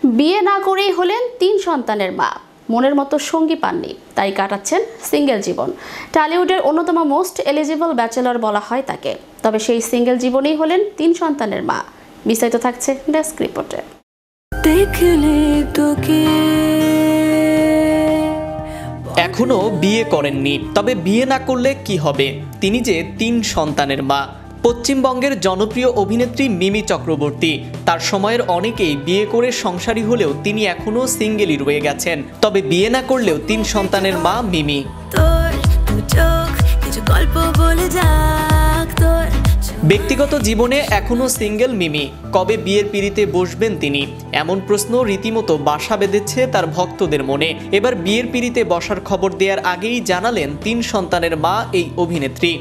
বিয়ে না করেই হলেন 3 সন্তানের মা, মনের মতো সঙ্গী পাননি, তাই কাটাচ্ছেন সিঙ্গেল জীবন। টলিউডের অন্যতম মোস্ট এলিজিবল ব্যাচেলর বলা হয় তাকে। তবে সেই সিঙ্গেল জীবনেই হলেন 3 সন্তানের মা। বিস্তারিত থাকছে ডেস্ক রিপোর্টে। এখনো বিয়ে করেননি, তবে বিয়ে না করলে কি হবে, তিনি যে 3 সন্তানের মা। পশ্চিমবঙ্গের জনপ্রিয় অভিনেত্রী মিমি চক্রবর্তী। তার সময়ের অনেকেই বিয়ে করে সংসারী হলেও তিনি এখনো সিঙ্গেলই রয়ে গেছেন। তবে বিয়ে না করলেও 3 সন্তানের মা মিমি। ব্যক্তিগত জীবনে এখনো সিঙ্গেল মিমি। কবে বিয়ের পিঁড়িতে বসবেন তিনি, এমন প্রশ্ন রীতিমতো বাসা বেঁধেছে তার ভক্তদের মনে। এবার বিয়ের পিঁড়িতে বসার খবর দেওয়ার আগেই জানালেন 3 সন্তানের মা এই অভিনেত্রী।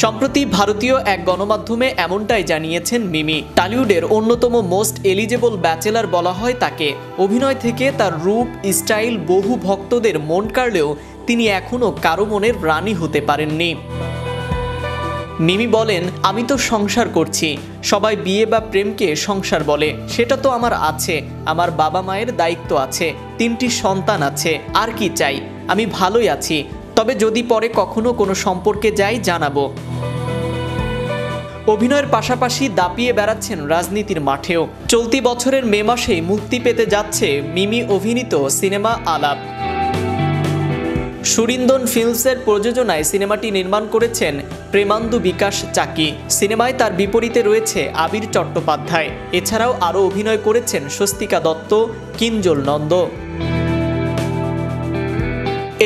সম্প্রতি ভারতীয় এক গণমাধ্যমে এমনটাই জানিয়েছেন মিমি। টলিউডের অন্যতম মোস্ট এলিজেবল ব্যাচেলর বলা হয় তাকে। অভিনয় থেকে তার রূপ স্টাইল বহু ভক্তদের মন কাড়লেও তিনি এখনো কারো মনের রানী হতে পারেননি। মিমি বলেন, আমি তো সংসার করছি, সবাই বিয়ে বা প্রেমকে সংসার বলে, সেটা তো আমার আছে। আমার বাবা মায়ের দায়িত্ব আছে, 3টি সন্তান আছে, আর কি চাই। আমি ভালোই আছি, তবে যদি পরে কখনো কোনো সম্পর্কে যাই জানাবো। অভিনয়ের পাশাপাশি দাপিয়ে বেড়াচ্ছেন রাজনীতির মাঠেও। চলতি বছরের মে মাসেই মুক্তি পেতে যাচ্ছে মিমি অভিনীত সিনেমা আলাপ। সুরিন্দন ফিল্মসের প্রযোজনায় সিনেমাটি নির্মাণ করেছেন প্রেমান্দু বিকাশ চাকি। সিনেমায় তার বিপরীতে রয়েছে আবির চট্টোপাধ্যায়। এছাড়াও আরও অভিনয় করেছেন স্বস্তিকা দত্ত, কিঞ্জল নন্দ।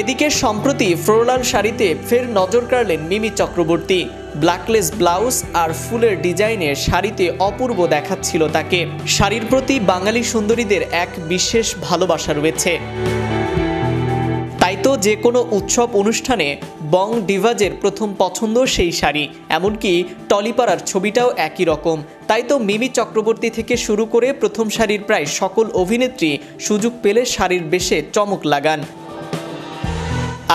এদিকে সম্প্রতি ফ্লোরাল শাড়িতে ফের নজর কাড়লেন মিমি চক্রবর্তী। ব্ল্যাকলেস ব্লাউজ আর ফুলের ডিজাইনের শাড়িতে অপূর্ব দেখাচ্ছিল তাকে। শাড়ির প্রতি বাঙালি সুন্দরীদের এক বিশেষ ভালোবাসা রয়েছে। তাই তো যে কোনো উৎসব অনুষ্ঠানে বং ডিভাজের প্রথম পছন্দ সেই শাড়ি। এমনকি টলিপাড়ার ছবিটাও একই রকম। তাই তো মিমি চক্রবর্তী থেকে শুরু করে প্রথম সারির প্রায় সকল অভিনেত্রী সুযোগ পেলে শাড়ির বেশে চমক লাগান।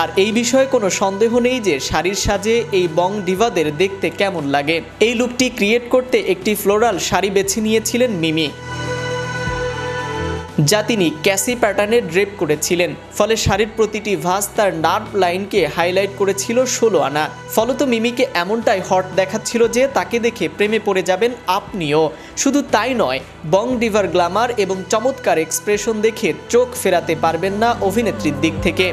আর এই বিষয়ে কোনো সন্দেহ নেই যে শাড়ির সাজে এই বং ডিভাদের দেখতে কেমন লাগে। এই লুকটি ক্রিয়েট করতে একটি ফ্লোরাল শাড়ি বেছে নিয়েছিলেন মিমি, যা তিনি ক্যাসি প্যাটার্নে ড্রেপ করেছিলেন। ফলে শাড়ির প্রতিটি ভাঁজ তার নার্ভ লাইনকে হাইলাইট করেছিল 16 আনা। ফলত মিমিকে এমনটাই হট দেখাচ্ছিল যে তাকে দেখে প্রেমে পড়ে যাবেন আপনিও। শুধু তাই নয়, বং ডিভার গ্ল্যামার এবং চমৎকার এক্সপ্রেশন দেখে চোখ ফেরাতে পারবেন না অভিনেত্রীর দিক থেকে।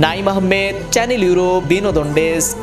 নাইম আহমেদ, চ্যানেল ইউরো, বিনোদন ডেস্ক।